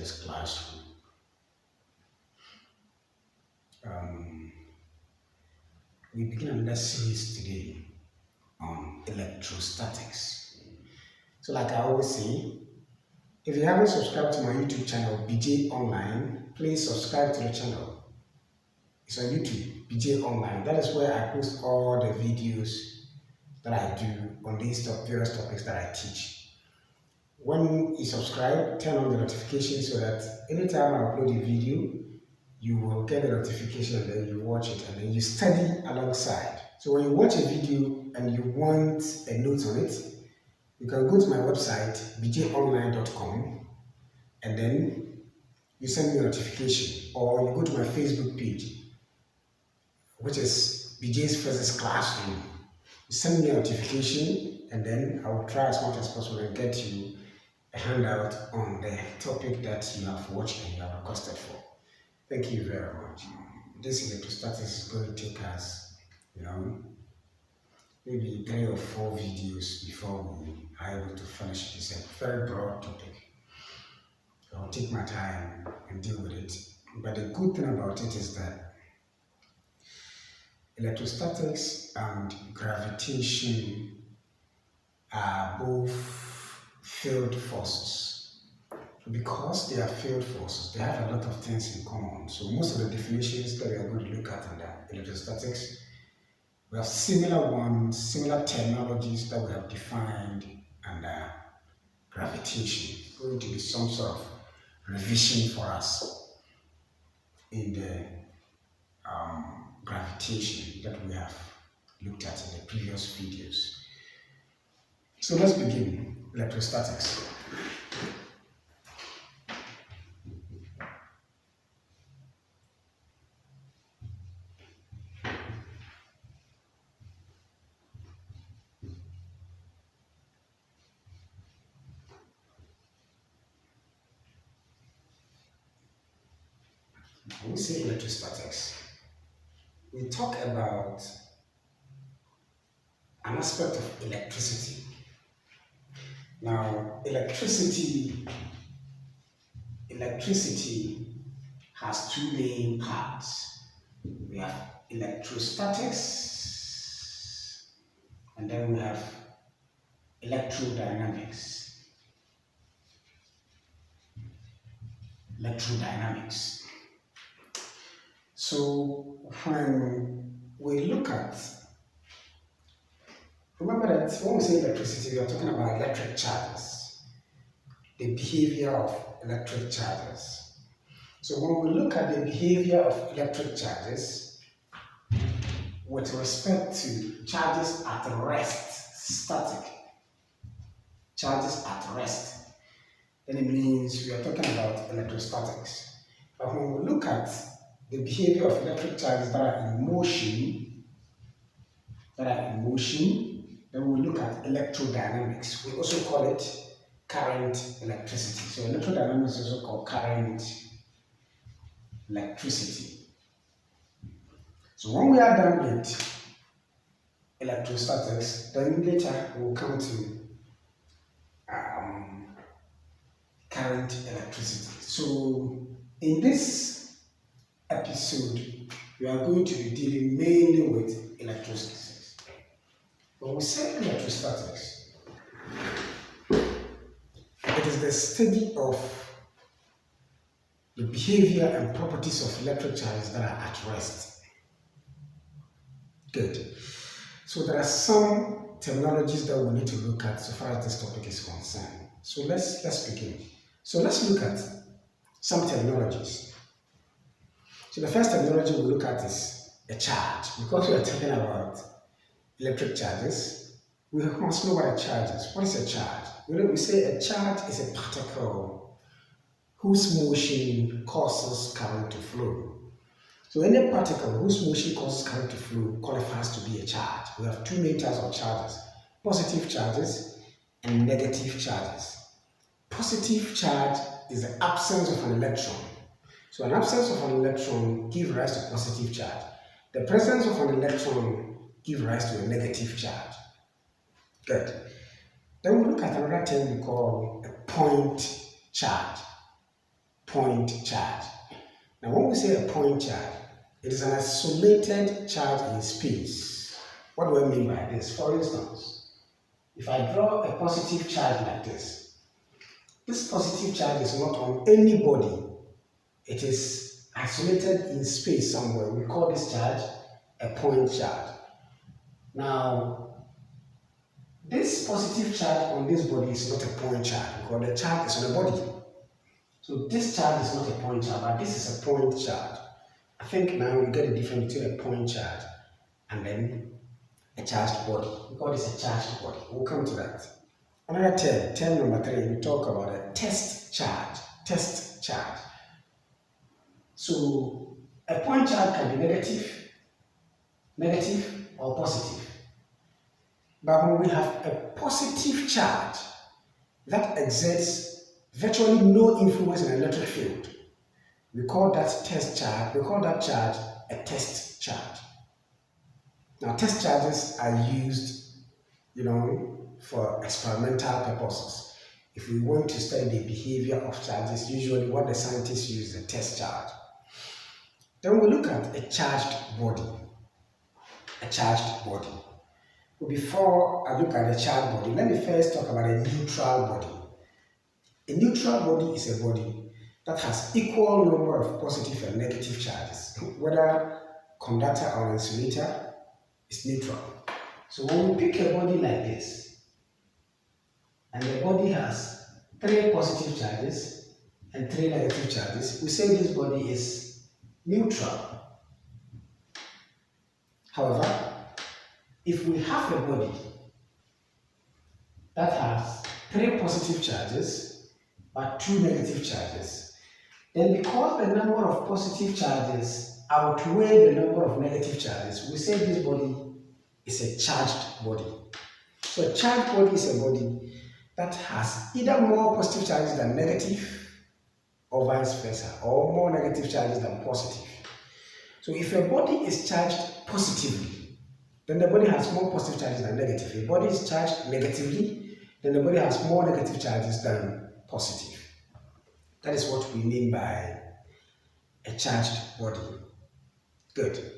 this classroom. We begin another series today on electrostatics. So like I always say, if you haven't subscribed to my YouTube channel, BJ Online, please subscribe to the channel. It's on YouTube, BJ Online. That is where I post all the videos that I do on these various topics that I teach. When you subscribe, turn on the notification so that anytime I upload a video, you will get a notification and then you watch it and then you study alongside. So when you watch a video and you want a note on it, you can go to my website, bjonline.com, and then you send me a notification, or you go to my Facebook page, which is BJ's Physics Classroom. You send me a notification, and then I will try as much as possible and get you a handout on the topic that you have watched and you have requested for. Thank you very much. This electrostatics is going to take us, maybe 3 or 4 videos before we are able to finish. It's a very broad topic. I'll take my time and deal with it. But the good thing about it is that electrostatics and gravitation are both field forces. Because they are field forces, they have a lot of things in common. So most of the definitions that we are going to look at under electrostatics, we have similar ones, similar terminologies that we have defined under gravitation. It's going to be some sort of revision for us in the gravitation that we have looked at in the previous videos. So let's begin electrostatics. When we say electrostatics, we talk about an aspect of electricity. Now, electricity has 2 main parts. We have electrostatics, and then we have electrodynamics. So when we look at, remember that when we say electricity, we are talking about electric charges, the behavior of electric charges. So when we look at the behavior of electric charges with respect to charges at rest, static charges at rest, then it means we are talking about electrostatics. But when we look at the behavior of electric charges that are in motion, then we look at electrodynamics. We also call it current electricity. So electrodynamics is also called current electricity. So when we are done with electrostatics, then later we'll come to current electricity. So in this episode, we are going to be dealing mainly with electrostatics. When we say electrostatics, it is the study of the behavior and properties of electric charges that are at rest. Good. So there are some terminologies that we need to look at so far as this topic is concerned. So let's begin. So let's look at some terminologies. So the first terminology we'll look at is a charge. Because we are talking about electric charges, we must know what a charge is. What is a charge? We say a charge is a particle whose motion causes current to flow. So any particle whose motion causes current to flow qualifies to be a charge. We have 2 main types of charges: positive charges and negative charges. Positive charge is the absence of an electron. So an absence of an electron gives rise to positive charge. The presence of an electron gives rise to a negative charge. Good. Then we look at another thing we call a point charge. point charge. Now, when we say a point charge, it is an isolated charge in space. What do I mean by this? For instance, if I draw a positive charge like this positive charge is not on any body. It is isolated in space somewhere. We call this charge a point charge. Now, this positive charge on this body is not a point charge because the charge is on the body. So this charge is not a point charge, but this is a point charge. I think now we get the difference between a point charge and then a charged body. We call this a charged body. We'll come to that. Another term number 3, we talk about a test charge. Test charge. So a point charge can be negative or positive. But when we have a positive charge that exerts virtually no influence in an electric field, we call that test charge, we call that charge a test charge. Now, test charges are used, for experimental purposes. If we want to study the behavior of charges, usually what the scientists use is a test charge. Then we look at a charged body. A charged body. But before I look at the charged body, let me first talk about a neutral body. A neutral body is a body that has equal number of positive and negative charges. Whether conductor or insulator is neutral. So when we pick a body like this, and the body has 3 positive charges and 3 negative charges, we say this body is neutral. However, if we have a body that has 3 positive charges but 2 negative charges, then because the number of positive charges outweigh the number of negative charges, we say this body is a charged body. So a charged body is a body that has either more positive charges than negative or vice versa, or more negative charges than positive. So if a body is charged positively, then the body has more positive charges than negative. If a body is charged negatively, then the body has more negative charges than positive. That is what we mean by a charged body. Good.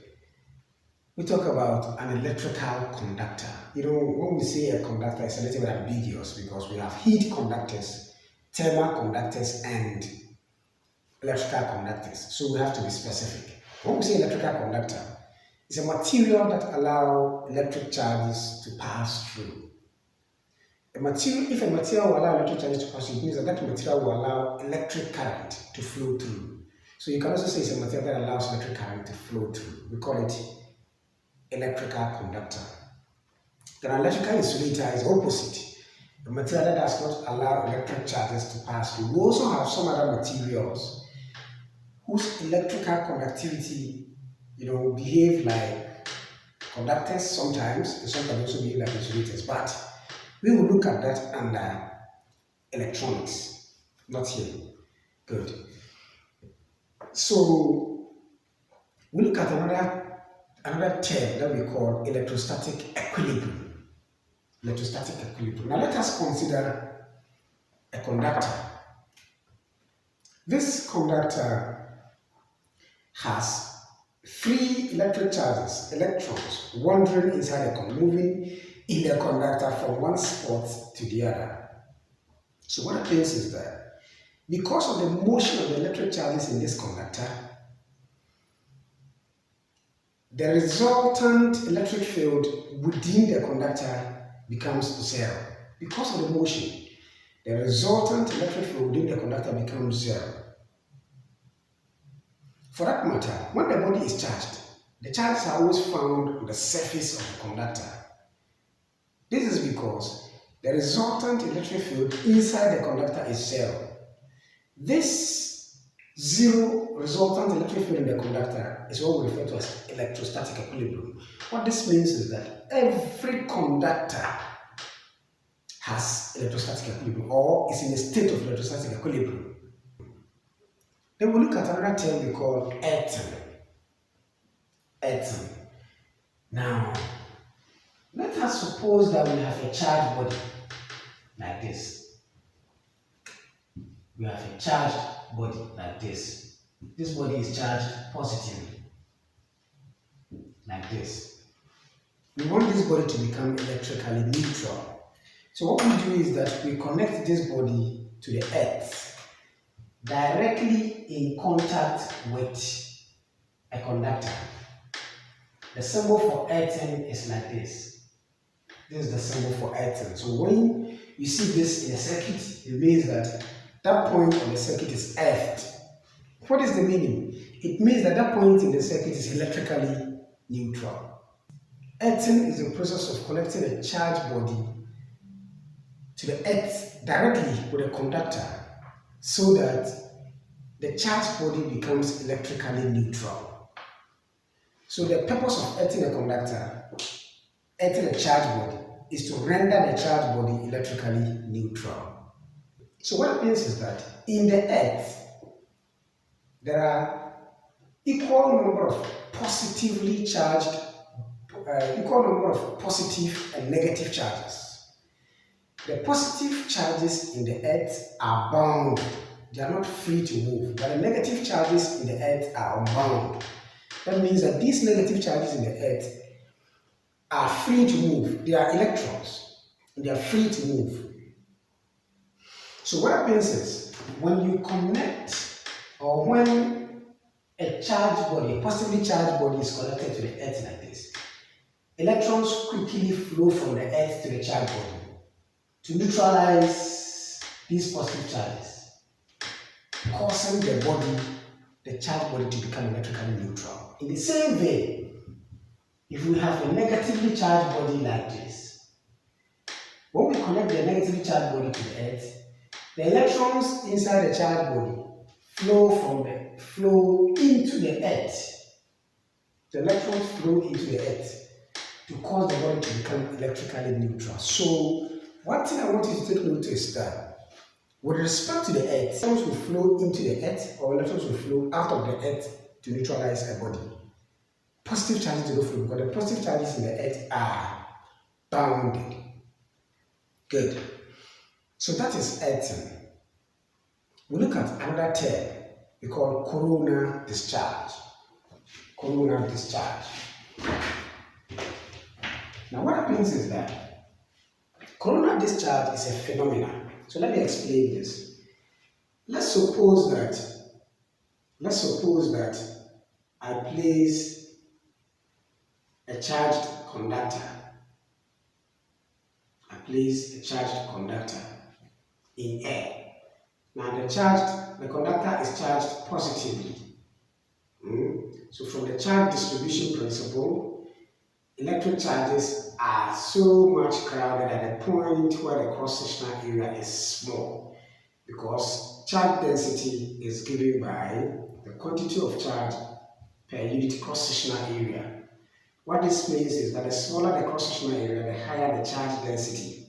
We talk about an electrical conductor. When we say a conductor, it's a little bit ambiguous because we have heat conductors, thermal conductors, and electrical conductors. So we have to be specific. When we say electrical conductor, it's a material that allows electric charges to pass through. If a material will allow electric charges to pass through, it means that material will allow electric current to flow through. So you can also say it's a material that allows electric current to flow through. We call it electrical conductor. Then an electrical insulator is opposite. A material that does not allow electric charges to pass through. We also have some other materials whose electrical conductivity, behave like conductors sometimes, and sometimes also behave like insulators. But we will look at that under electronics, not here. Good. So we look at another term that we call electrostatic equilibrium. Electrostatic equilibrium. Now let us consider a conductor. This conductor has 3 electric charges, electrons, wandering inside the conductor, moving in the conductor from one spot to the other. So what happens is that because of the motion of the electric charges in this conductor, the resultant electric field within the conductor becomes 0. Because of the motion, the resultant electric field within the conductor becomes 0. For that matter, when the body is charged, the charges are always found on the surface of the conductor. This is because the resultant electric field inside the conductor is 0. This 0 resultant electric field in the conductor is what we refer to as electrostatic equilibrium. What this means is that every conductor has electrostatic equilibrium or is in a state of electrostatic equilibrium. Then we look at another term we call earthing. Earthing. Now, let us suppose that we have a charged body like this. we have a charged body like this. This body is charged positively, like this. We want this body to become electrically neutral. So what we do is that we connect this body to the earth directly in contact with a conductor. The symbol for earthing is like this. This is the symbol for earthing. So when you see this in a circuit, it means that that point on the circuit is earthed. What is the meaning? It means that that point in the circuit is electrically neutral. Earthing is the process of connecting a charged body to the earth directly with a conductor so that the charged body becomes electrically neutral. So the purpose of earthing a conductor, earthing a charged body, is to render the charged body electrically neutral. So what happens is that in the earth, there are equal number of positively charged, equal number of positive and negative charges. The positive charges in the earth are bound. They are not free to move. But the negative charges in the earth are unbound. That means that these negative charges in the earth are free to move. They are electrons. And they are free to move. So what happens is, when you connect, or when a charged body, a positively charged body is connected to the earth like this, electrons quickly flow from the earth to the charged body to neutralize these positive charges, causing the body, the charged body, to become electrically neutral. In the same vein, if we have a negatively charged body like this, when we connect the negatively charged body to the earth, the electrons inside the charged body flow into the earth. The electrons flow into the earth to cause the body to become electrically neutral. So one thing I want you to take note is that with respect to the earth, electrons will flow into the earth, or electrons will flow out of the earth to neutralize a body. Positive charges do not flow because the positive charges in the earth are bounded. Good. So that is earthing. We look at another term we call coronal discharge. Coronal discharge. Now what happens is that coronal discharge is a phenomenon. So let me explain this. Let's suppose that I place a charged conductor. I place a charged conductor in air. Now the conductor is charged positively. So from the charge distribution principle, electric charges are so much crowded at the point where the cross-sectional area is small, because charge density is given by the quantity of charge per unit cross-sectional area. What this means is that the smaller the cross-sectional area, the higher the charge density.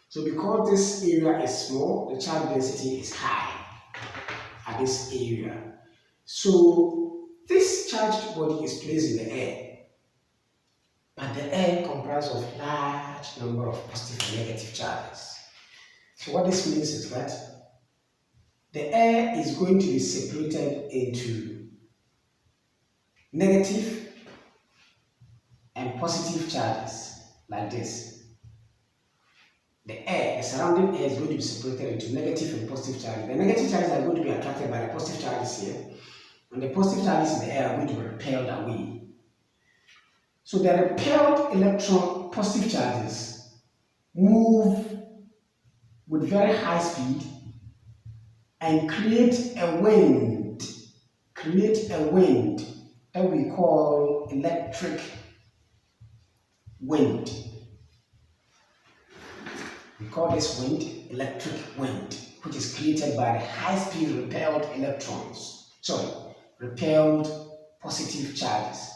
So because this area is small, the charge density is high at this area. So this charged body is placed in the air, but the air comprises of large number of positive and negative charges. So what this means is that the air is going to be separated into negative and positive charges like this. The surrounding air is going to be separated into negative and positive charges. The negative charges are going to be attracted by the positive charges here, and the positive charges in the air are going to be repelled away. So the repelled electron positive charges move with very high speed and create a wind that we call electric wind. We call this wind electric wind, which is created by the high-speed repelled repelled positive charges.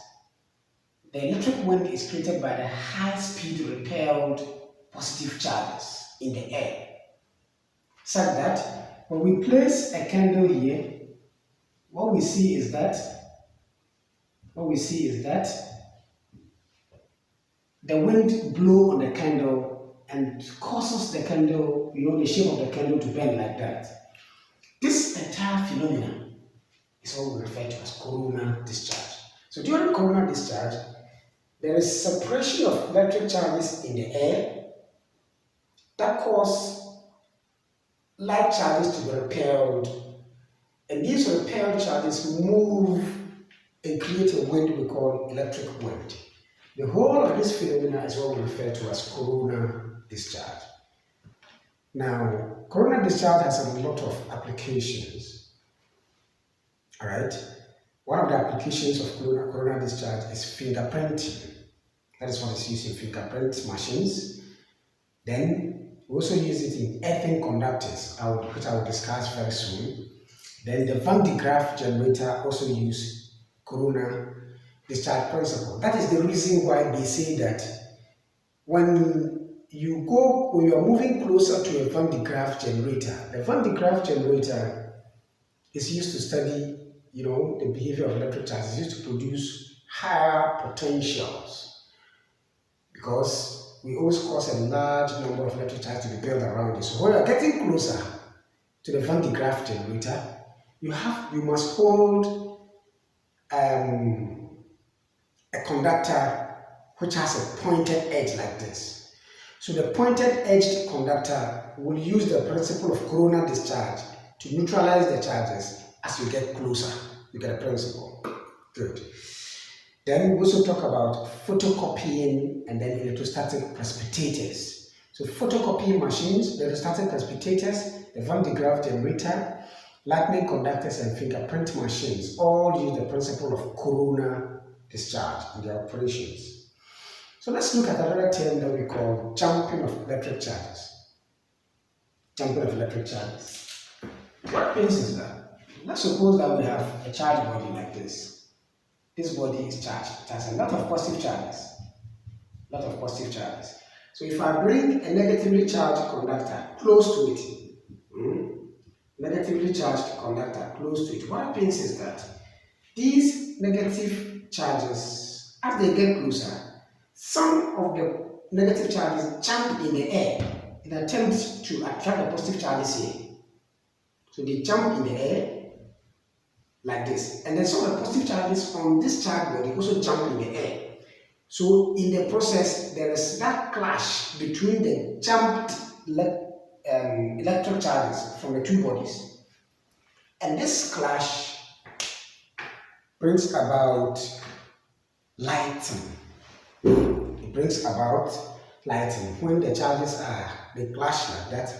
The electric wind is created by the high-speed repelled positive charges in the air, such that when we place a candle here, what we see is that the wind blows on the candle and causes the candle, the shape of the candle to bend like that. This entire phenomenon is what we refer to as coronal discharge. So during coronal discharge, there is separation of electric charges in the air that cause light charges to be repelled, and these repelled charges move and create a wind we call electric wind. The whole of this phenomena is what we refer to as coronal discharge. Now, coronal discharge has a lot of applications. All right. One of the applications of coronal discharge is fingerprinting. That is what is used in fingerprint machines. Then we also use it in earthing conductors, which I will discuss very soon. Then the Van de Graaff generator also use coronal discharge principle. That is the reason why they say that when you are moving closer to a Van de Graaff generator, the Van de Graaff generator is used to study, the behavior of electric charges. It's used to produce higher potentials because we always cause a large number of electric charges to be built around it. So when you're getting closer to the Van de Graaff generator, you must hold a conductor which has a pointed edge like this. So the pointed edged conductor will use the principle of coronal discharge to neutralize the charges as you get closer. You get a principle. Good. Then we also talk about photocopying and then electrostatic precipitators. So photocopying machines, the electrostatic precipitators, the Van de Graaff generator, lightning conductors and fingerprint machines all use the principle of coronal discharge in their operations. So let's look at another term that we call jumping of electric charges. Jumping of electric charges. What means is that, let's suppose that we have a charged body like this. This body is charged. It has a lot of positive charges. So if I bring a negatively charged conductor close to it, what happens is that these negative charges, as they get closer, some of the negative charges jump in the air in an attempt to attract the positive charges here. So they jump in the air like this. And then some of the positive charges on this charged body also jump in the air. So in the process, there is that clash between the jumped electric charges from the two bodies. And this clash brings about lighting. It brings about lighting. When the charges they clash like that,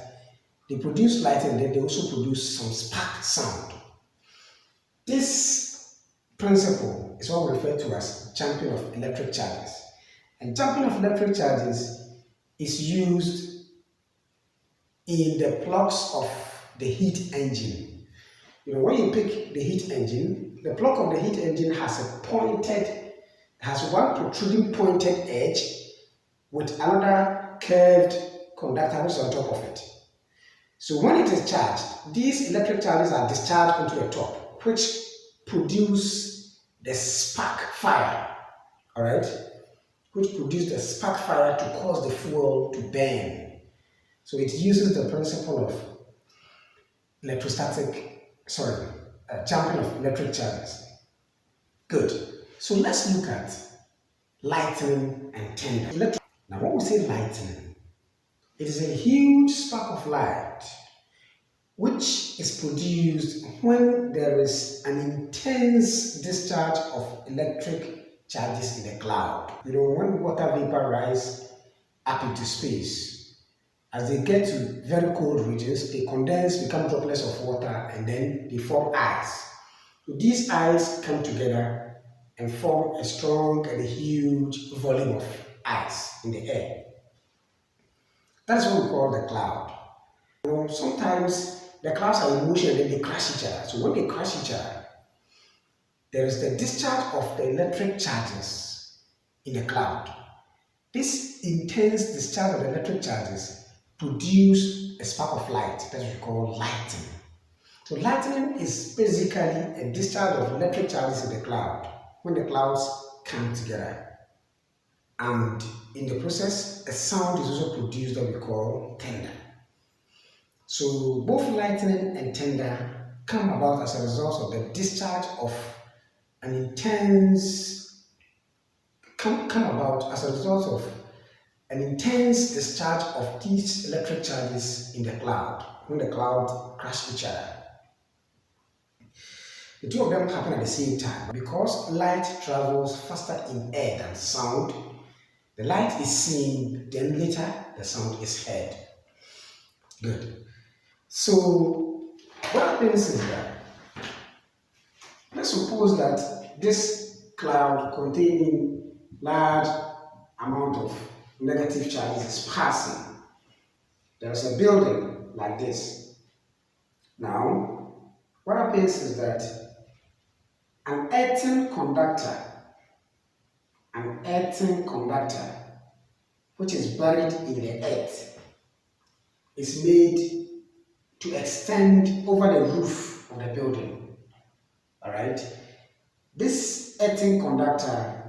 they produce lighting, then they also produce some spark sound. This principle is what we refer to as jumping of electric charges. And jumping of electric charges is used in the plugs of the heat engine. When you pick the heat engine, the plug of the heat engine has one protruding pointed edge with another curved conductor which is on top of it. So when it is charged, these electric charges are discharged onto the top, which produce the spark fire, all right? Which produce the spark fire to cause the fuel to burn. So it uses the principle of jumping of electric charges. Good. So let's look at lightning and thunder. Now when we say lightning, it is a huge spark of light which is produced when there is an intense discharge of electric charges in the cloud. When water vapor rise up into space, as they get to very cold regions, they condense, become droplets of water, and then they form ice. So these ice come together and form a strong and a huge volume of ice in the air. That's what we call the cloud. Sometimes the clouds are in motion and then they crash each other. So when they crash each other, there is the discharge of the electric charges in the cloud. This intense discharge of the electric charges produce a spark of light that we call lightning. So lightning is basically a discharge of electric charges in the cloud when the clouds come together. And in the process, a sound is also produced that we call thunder. So both lightning and thunder come about as a result of the discharge of an intense come about as a result of an intense discharge of these electric charges in the cloud when the cloud crash each other. The two of them happen at the same time. Because light travels faster in air than sound, the light is seen, then later the sound is heard. Good. So what happens is that, let's suppose that this cloud containing large amount of negative charges is passing. There's a building like this. Now, what happens is that an earthen conductor, which is buried in the earth, is made to extend over the roof of the building. Alright? This earthen conductor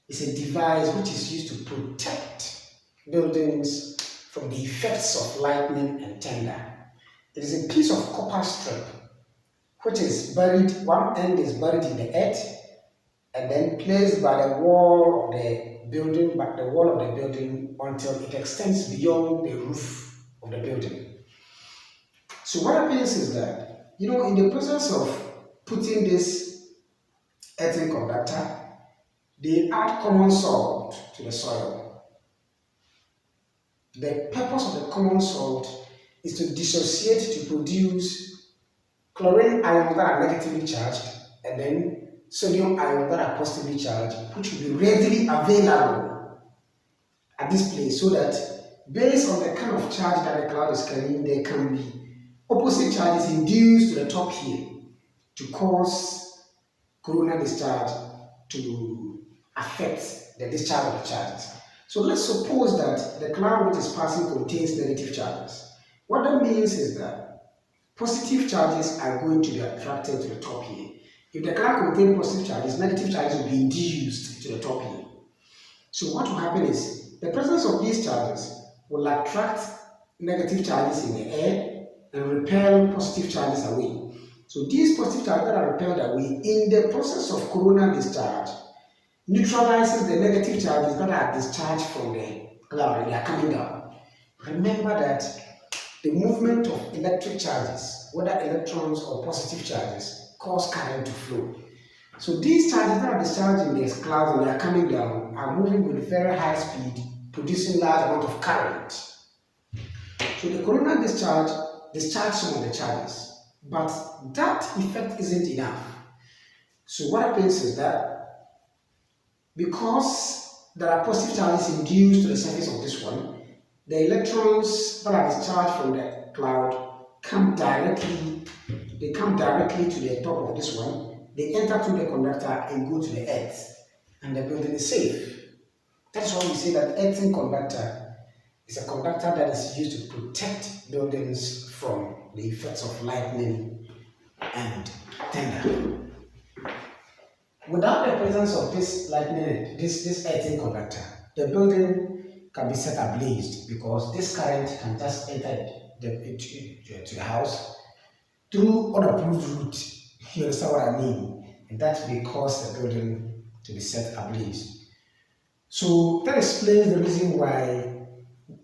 is a device which is used to protect buildings from the effects of lightning and thunder. It is a piece of copper strip which is buried, one end is buried in the earth and then placed by the wall of the building, until it extends beyond the roof of the building. So what happens is that, in the process of putting this earthen conductor, they add common salt to the soil. The purpose of the common salt is to dissociate to produce chlorine ions that are negatively charged and then sodium ions that are positively charged, which will be readily available at this place, so that based on the kind of charge that the cloud is carrying, there can be opposite charges induced to the top here to cause coronal discharge to affect the discharge of the charges. So let's suppose that the cloud which is passing contains negative charges. What that means is that positive charges are going to be attracted to the top here. If the cloud contains positive charges, negative charges will be induced to the top here. So what will happen is, the presence of these charges will attract negative charges in the air and repel positive charges away. So these positive charges that are repelled away in the process of coronal discharge neutralizes the negative charges that are discharged from the cloud and they are coming down. Remember that the movement of electric charges, whether electrons or positive charges, cause current to flow. So these charges that are discharged in the cloud and they are coming down are moving with very high speed, producing large amount of current. So the coronal discharge discharges some of the charges, but that effect isn't enough. So what happens is that, because there are positive charges induced to the surface of this one, the electrons that are discharged from the cloud come directly to the top of this one. They enter through the conductor and go to the earth, and the building is safe. That's why we say that earthen conductor is a conductor that is used to protect buildings from the effects of lightning and thunder. Without the presence of this lightning, this earthen conductor, the building can be set ablaze, because this current can just enter to the house through unapproved route. You understand what I mean? And that may cause the building to be set ablaze. So that explains the reason why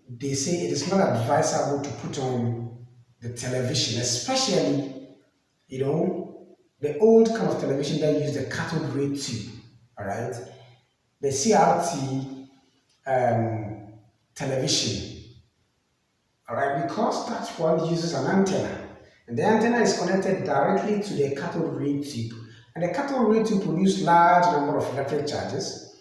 they say it is not advisable to put on the television, especially, the old kind of television that use the cathode ray tube, all right? The CRT television, all right, because that one uses an antenna, and the antenna is connected directly to the cathode ray tube, and the cathode ray tube produces large number of electric charges.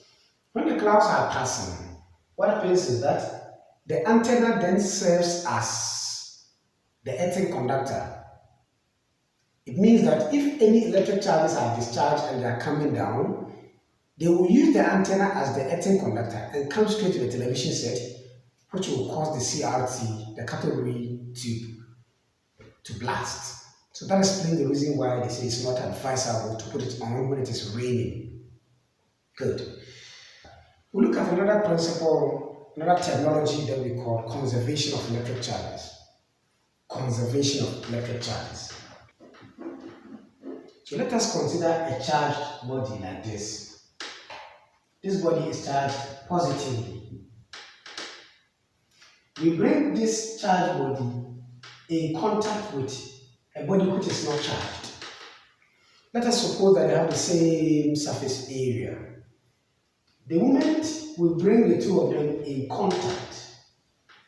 When the clouds are passing, what happens is that the antenna then serves as the earthen conductor. It means that if any electric charges are discharged and they are coming down, they will use the antenna as the earthen conductor and come straight to the television set, which will cause the CRT, the cathode ray tube, to blast. So that explains the reason why they say it's not advisable to put it on when it is raining. Good. We'll look at another principle, another technology that we call conservation of electric charges. Conservation of electric charges. So let us consider a charged body like this. This body is charged positively. We bring this charged body in contact with a body which is not charged. Let us suppose that they have the same surface area. The moment we bring the two of them in contact,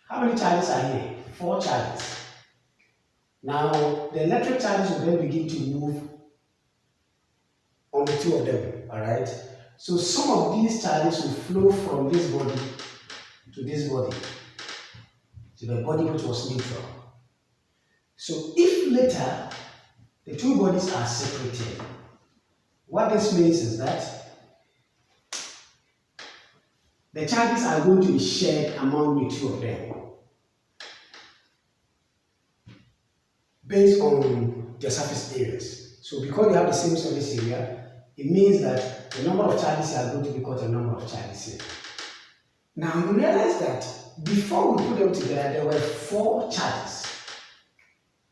how many charges are here? 4 charges. Now, the electric charges will then begin to move on the two of them, all right? So some of these charges will flow from this body to this body, to the body which was neutral. So if later the two bodies are separated, what this means is that the charges are going to be shared among the two of them based on their surface areas. So because they have the same surface area, it means that the number of charges are going to be equal to the number of charges here. Now you realize that before we put them together, there were 4 charges.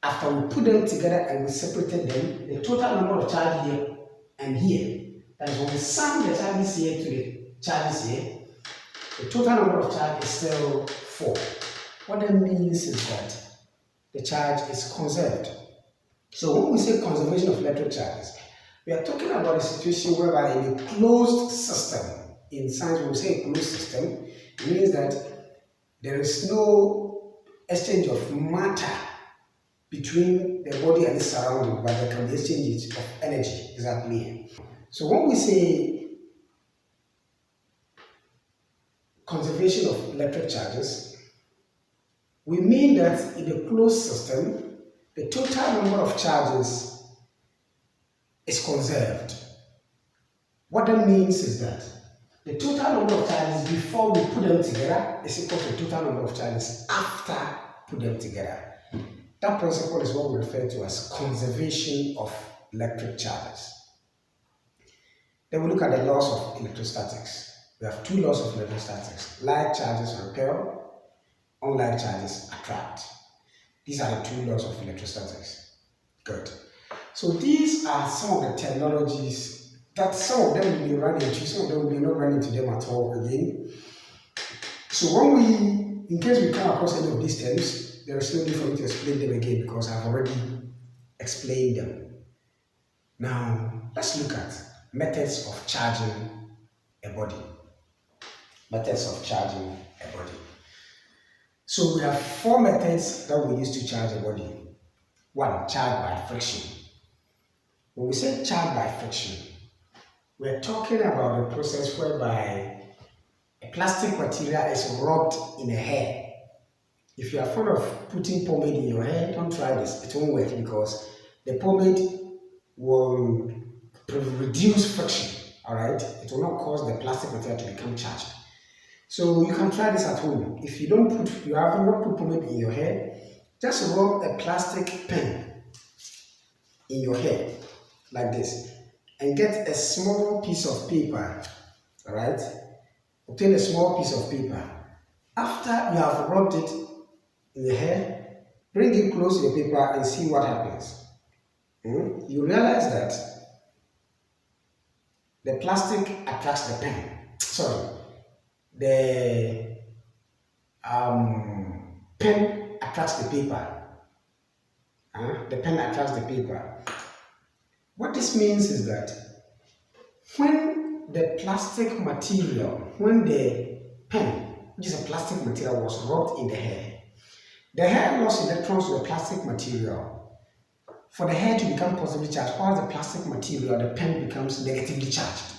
After we put them together and we separated them, the total number of charges here and here, that is when we sum the charges here to the charges here, the total number of charges is still 4. What that means is that the charge is conserved. So when we say conservation of electric charges, we are talking about a situation whereby in a closed system, in science when we say a closed system, it means that there is no exchange of matter between the body and its surrounding, but there can be exchanges of energy exactly. So when we say conservation of electric charges, we mean that in a closed system, the total number of charges is conserved. What that means is that the total number of charges before we put them together is equal to the total number of charges after put them together. That principle is what we refer to as conservation of electric charges. Then we look at the laws of electrostatics. We have 2 laws of electrostatics. Like charges repel, unlike charges attract. These are the 2 laws of electrostatics. Good. So these are some of the technologies that some of them will be run into, some of them will not run into them at all again. So when we, in case we come across any of these terms, there is no need for me to explain them again because I've already explained them. Now, let's look at methods of charging a body. Methods of charging a body. So we have 4 methods that we use to charge a body. 1, charge by friction. When we say charge by friction, we're talking about a process whereby a plastic material is rubbed in a hair. If you are fond of putting pomade in your hair, don't try this. It won't work because the pomade will reduce friction, all right? It will not cause the plastic material to become charged. So you can try this at home. If you have not put pomade in your hair, just rub a plastic pen in your hair like this and get a small piece of paper, all right? Obtain a small piece of paper. After you have rubbed it in your hair, bring it close to the paper and see what happens. You realize that the plastic attracts the pen. Sorry, the pen attracts the paper. The pen attracts the paper. What this means is that when the plastic material, when the pen, which is a plastic material, was rubbed in the hair lost electrons to the plastic material for the hair to become positively charged, while the plastic material, the pen, becomes negatively charged.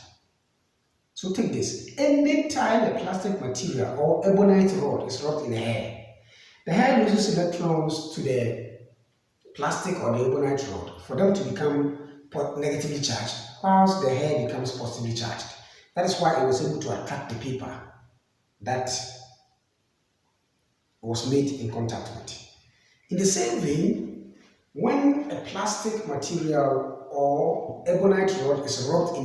So take this. Anytime the plastic material or ebonite rod is rubbed in the hair loses electrons to the plastic or the ebonite rod for them to become negatively charged, whilst the hair becomes positively charged. That is why it was able to attract the paper that was made in contact with. In the same vein, when a plastic material or ebonite rod is rubbed in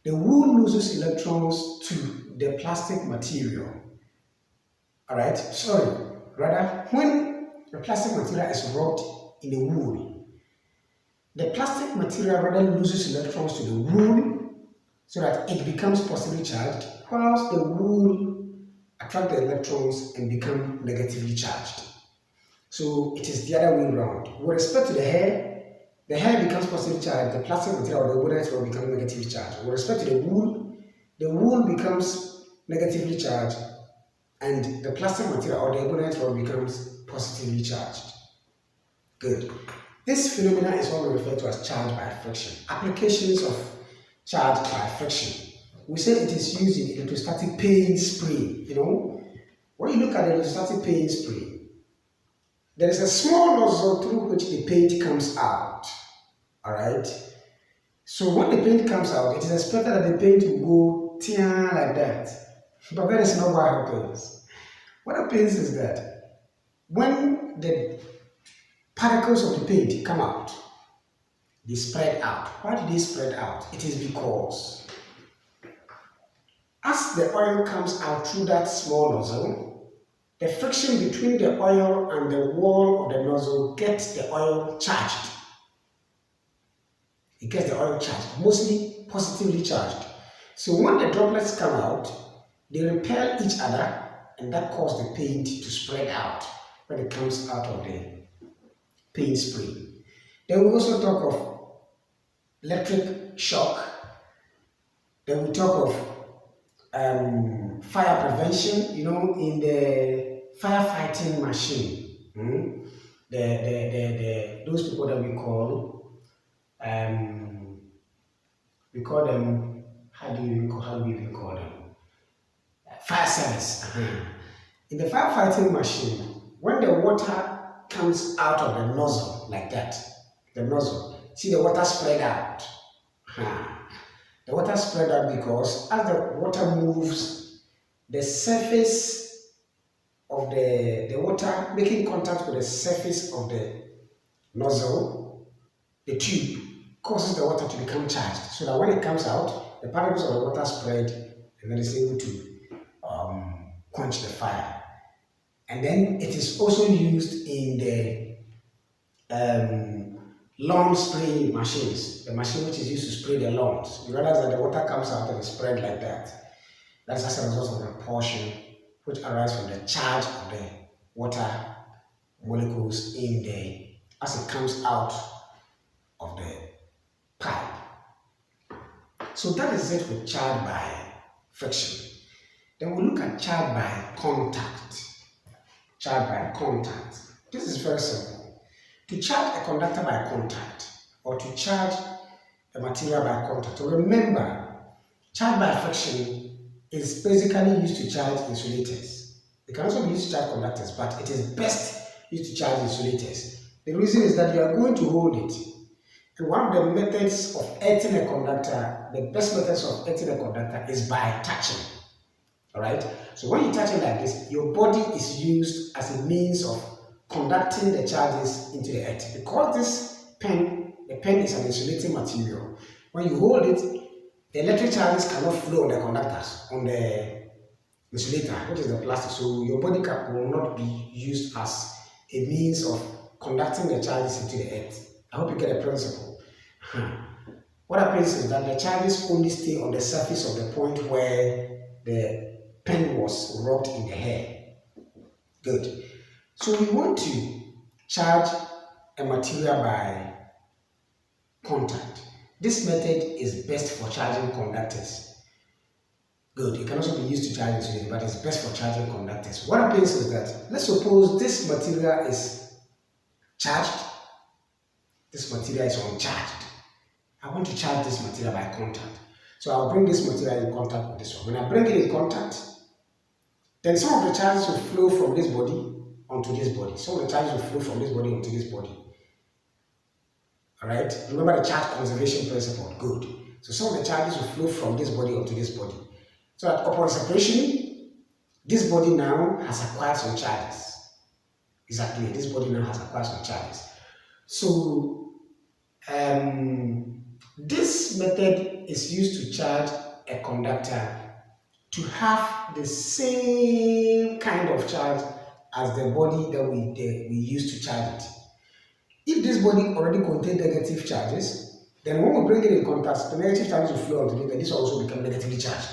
the wool loses electrons to the plastic material. Alright, when the plastic material is rubbed in the wool, the plastic material rather loses electrons to the wool so that it becomes positively charged, whilst the wool attract the electrons and become negatively charged. So it is the other way around. With respect to the hair becomes positively charged, the plastic material or the bonnet will become negatively charged. With respect to the wool becomes negatively charged and the plastic material or the bonnet will becomes positively charged. Good. This phenomenon is what we refer to as charge by friction. Applications of charge by friction. We say it is used in electrostatic paint spray. When you look at the electrostatic paint spray, there is a small nozzle through which the paint comes out. Alright? So when the paint comes out, it is expected that the paint will go tian like that. But that is not what happens. What happens is that when the particles of the paint come out, they spread out. Why do they spread out? It is because as the oil comes out through that small nozzle, the friction between the oil and the wall of the nozzle gets the oil charged. It gets the oil charged, mostly positively charged. So when the droplets come out, they repel each other and that causes the paint to spread out when it comes out of the paint spray. Then we also talk of electric shock. Then we talk of fire prevention, in the firefighting machine. Those people that we call them, how do we even call them? Fire service. In the firefighting machine, when the water comes out of the nozzle like that, see the water spread out. The water spread out because as the water moves, the surface of the water making contact with the surface of the nozzle, the tube, causes the water to become charged. So that when it comes out, the particles of the water spread and then it's able to quench the fire. And then it is also used in the lawn spray machines, the machine which is used to spray the lawns. You realize that the water comes out and is spread like that. That's as a result of repulsion, which arises from the charge of the water molecules as it comes out of the pipe. So that is it with charge by friction. Then we look at charge by contact. Charge by contact. This is very simple. To charge a conductor by contact or to charge a material by contact. So remember, charge by friction is basically used to charge insulators. It can also be used to charge conductors, but it is best used to charge insulators. The reason is that you are going to hold it. And one of the methods of earthing a conductor, the best methods of earthing a conductor is by touching. Alright? So when you touch it like this, your body is used as a means of conducting the charges into the earth. Because the pen is an insulating material. When you hold it, the electric charges cannot flow on the conductors, on the insulator, which is the plastic. So your body will not be used as a means of conducting the charges into the earth. I hope you get the principle. What happens is that the charges only stay on the surface of the point where the pen was rubbed in the hair. Good. So we want to charge a material by contact. This method is best for charging conductors. Good. It can also be used to charge insulators, but it's best for charging conductors. What happens is that, let's suppose this material is charged. This material is uncharged. I want to charge this material by contact. So I'll bring this material in contact with this one. When I bring it in contact, then some of the charges will flow from this body onto this body. Some of the charges will flow from this body onto this body. Alright? Remember the charge conservation principle. Good. So some of the charges will flow from this body onto this body. So that upon separation, this body now has acquired some charges. Exactly. This body now has acquired some charges. So this method is used to charge a conductor to have the same kind of charge as the body that we use to charge it. If this body already contains negative charges, then when we bring it in contact, the negative charges will flow onto it, and this will also become negatively charged.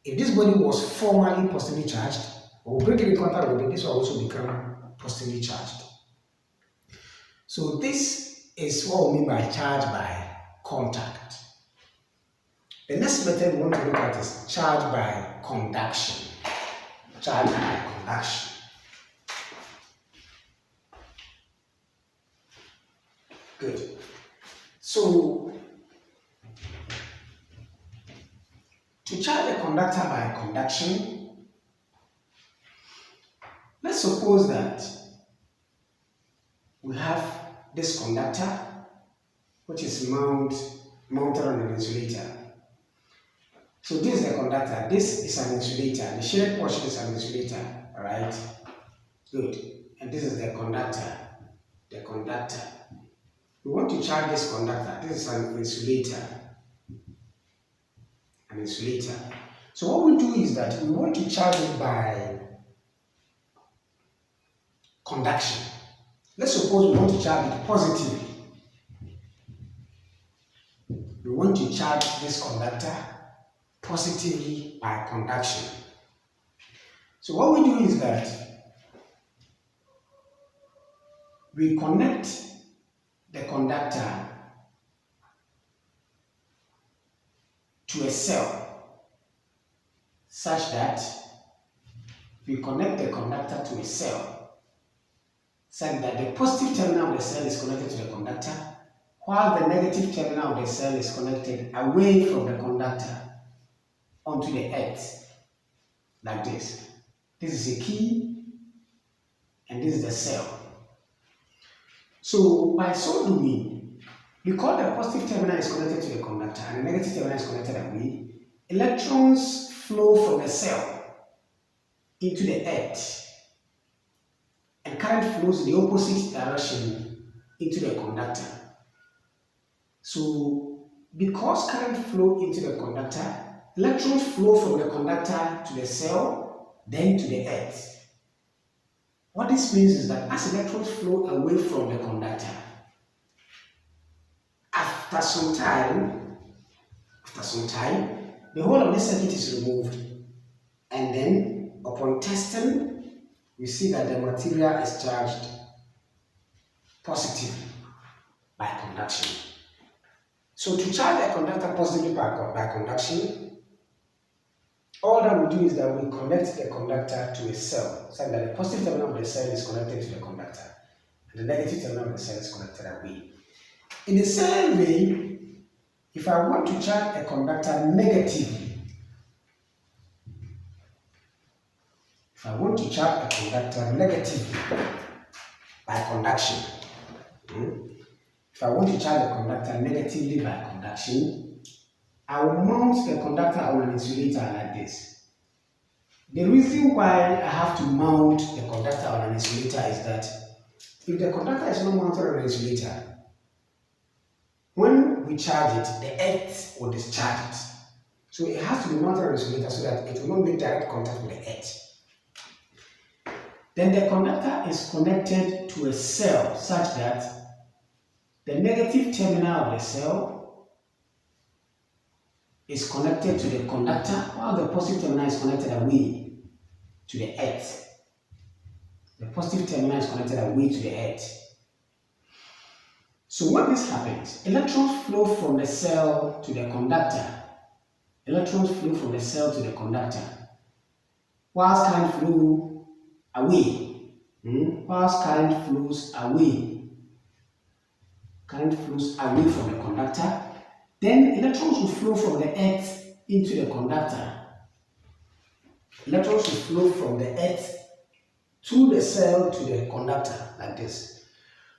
If this body was formerly positively charged, when we bring it in contact with it, this will also become positively charged. So this is what we mean by charge by contact. The next method we want to look at is charge by conduction. Charge by conduction. Good. So, to charge a conductor by conduction, let's suppose that we have this conductor which is mounted on an insulator. So this is the conductor, this is an insulator, the shaded portion is an insulator, alright? Good. And this is the conductor. We want to charge this conductor. This is an insulator. So what we do is that we want to charge it by conduction. Let's suppose we want to charge it positively. We want to charge this conductor positively by conduction. So what we do is that we connect the conductor to a cell such that the positive terminal of the cell is connected to the conductor, while the negative terminal of the cell is connected away from the conductor onto the earth, like this. This is a key, and this is the cell. So by so doing, because the positive terminal is connected to the conductor and the negative terminal is connected away, electrons flow from the cell into the earth, and current flows in the opposite direction into the conductor. So because current flow into the conductor, electrons flow from the conductor to the cell, then to the earth. What this means is that as electrons flow away from the conductor, after some time, the whole of this circuit is removed, and then upon testing, we see that the material is charged positively by conduction. So to charge a conductor positively by conduction, all that we do is that we connect the conductor to a cell, so that the positive terminal of the cell is connected to the conductor, and the negative terminal of the cell is connected away. In the same way, if I want to charge a conductor negatively, by conduction, I will mount the conductor on an insulator like this. The reason why I have to mount the conductor on an insulator is that if the conductor is not mounted on an insulator, when we charge it, the earth will discharge it. So it has to be mounted on an insulator so that it will not make direct contact with the earth. Then the conductor is connected to a cell such that the negative terminal of the cell is connected to the conductor, while the positive terminal is connected away to the earth. The positive terminal is connected away to the earth. So when this happens, electrons flow from the cell to the conductor. Whilst current flows away. Current flows away from the conductor. Then electrons will flow from the earth into the conductor. Electrons will flow from the earth to the cell to the conductor, like this.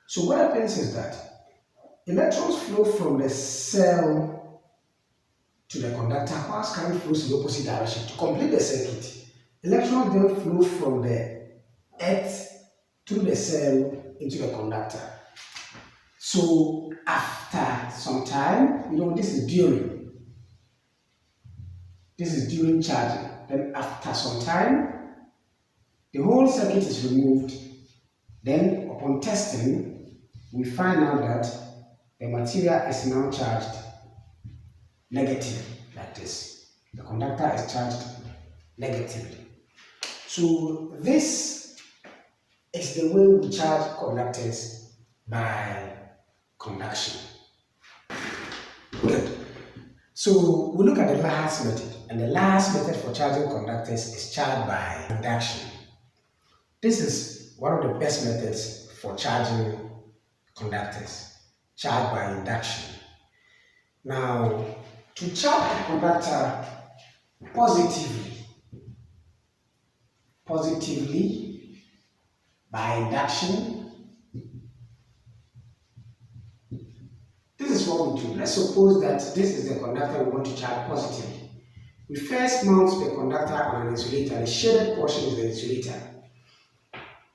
So what happens is that electrons flow from the cell to the conductor, whilst current flows in the opposite direction. To complete the circuit, electrons then flow from the earth through the cell into the conductor. So after some time, this is during charging. Then after some time, the whole circuit is removed. Then upon testing, we find out that the material is now charged negative, like this. The conductor is charged negatively. So this is the way we charge conductors by conduction. Good. So we look at the last method, and the last method for charging conductors is charged by induction. This is one of the best methods for charging conductors, charged by induction. Now, to charge a conductor positively by induction, this is what we do. Let's suppose that this is the conductor we want to charge positively. We first mount the conductor on an insulator. The shaded portion is the insulator.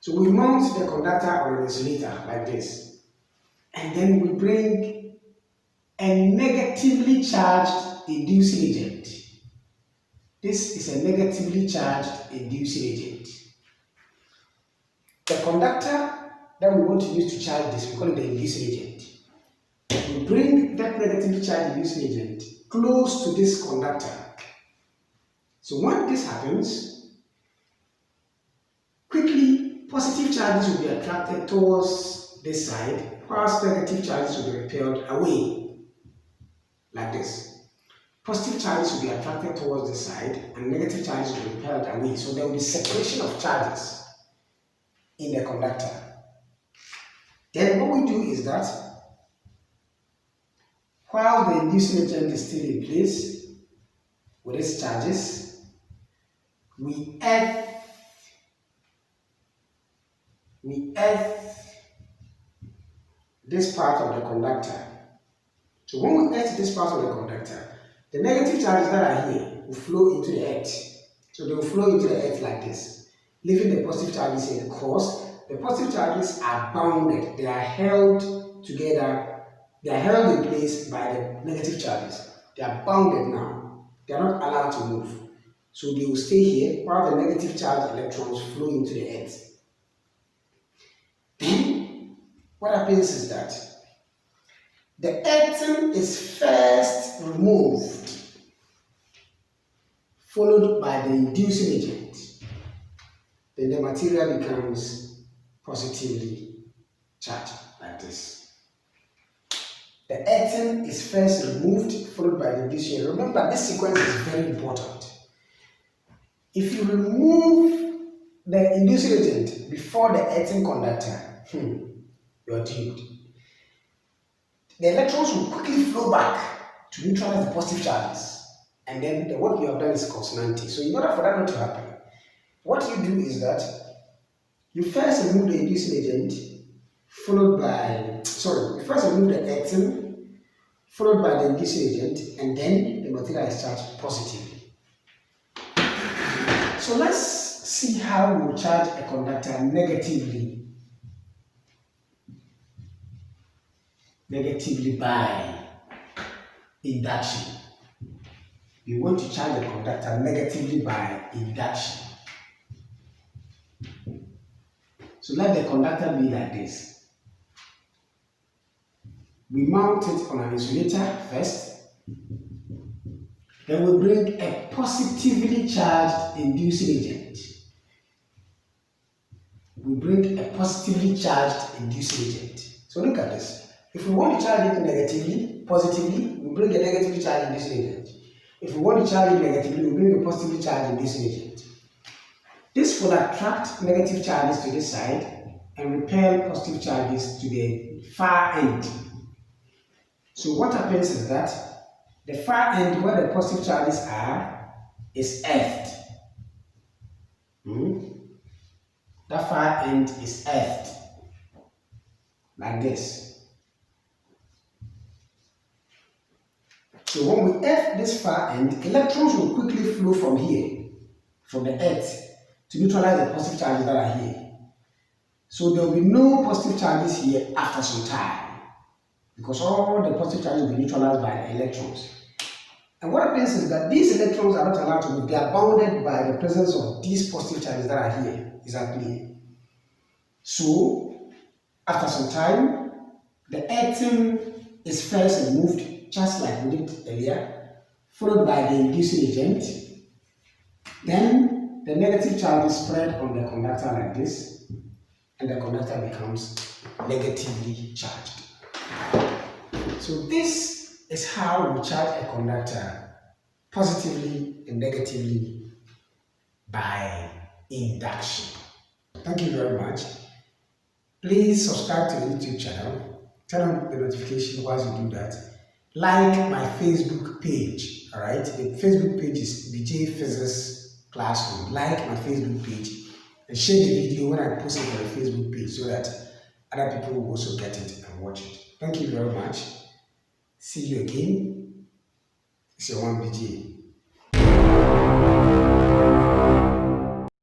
So we mount the conductor on an insulator like this, and then we bring a negatively charged inducing agent. This is a negatively charged inducing agent. The conductor that we want to use to charge this, we call it the inducing agent. We bring that negatively charged inducing agent close to this conductor. So when this happens, quickly positive charges will be attracted towards this side, whilst negative charges will be repelled away, like this. Positive charges will be attracted towards this side, and negative charges will be repelled away. So there will be separation of charges in the conductor. Then what we do is that while the inducing agent is still in place with its charges, we earth this part of the conductor. So when we earth this part of the conductor, the negative charges that are here will flow into the earth. So they will flow into the earth like this, leaving the positive charges here, because the positive charges are bounded. They are held together. They are held in place by the negative charges. They are bounded now. They are not allowed to move. So they will stay here while the negative charged electrons flow into the earth. Then what happens is that the earthing is first removed, followed by the inducing agent. Then the material becomes positively charged like this. The earthing is first removed, followed by the inducing agent. Remember, this sequence is very important. If you remove the inducing agent before the earthing conductor, you are doomed. The electrons will quickly flow back to neutralize the positive charges, and then what you have done is consonancy. So in order for that not to happen, what you do is that you first remove the inducing agent, followed by, you first remove the earthing, followed by the inducing agent, and then the material is charged positively. So let's see how we will charge a conductor negatively by induction. We want to charge the conductor negatively by induction. So let the conductor be like this. We mount it on an insulator first. Then we bring a positively charged inducing agent. We bring a positively charged inducing agent. So look at this. If we want to charge it positively, we bring a negatively charged inducing agent. If we want to charge it negatively, we bring a positively charged inducing agent. This will attract negative charges to this side and repel positive charges to the far end. So what happens is that the far end where the positive charges are is earthed. That far end is earthed like this. So when we earth this far end, electrons will quickly flow from here, from the earth, to neutralize the positive charges that are here. So there will be no positive charges here after some time, because all the positive charges will be neutralized by the electrons. And what happens is that these electrons are not allowed to move. They are bounded by the presence of these positive charges that are here, exactly. So after some time, The earthing is first removed, just like we did earlier, followed by the inducing agent. Then the negative charge is spread on the conductor like this, and the conductor becomes negatively charged. So this is how we charge a conductor positively and negatively by induction. Thank you very much. Please subscribe to the YouTube channel. Turn on the notification while you do that. Like my Facebook page, alright? The Facebook page is BJ Physics Classroom. Like my Facebook page and share the video when I post it on the Facebook page so that other people will also get it and watch it. Thank you very much. See you again. It's your one BJ.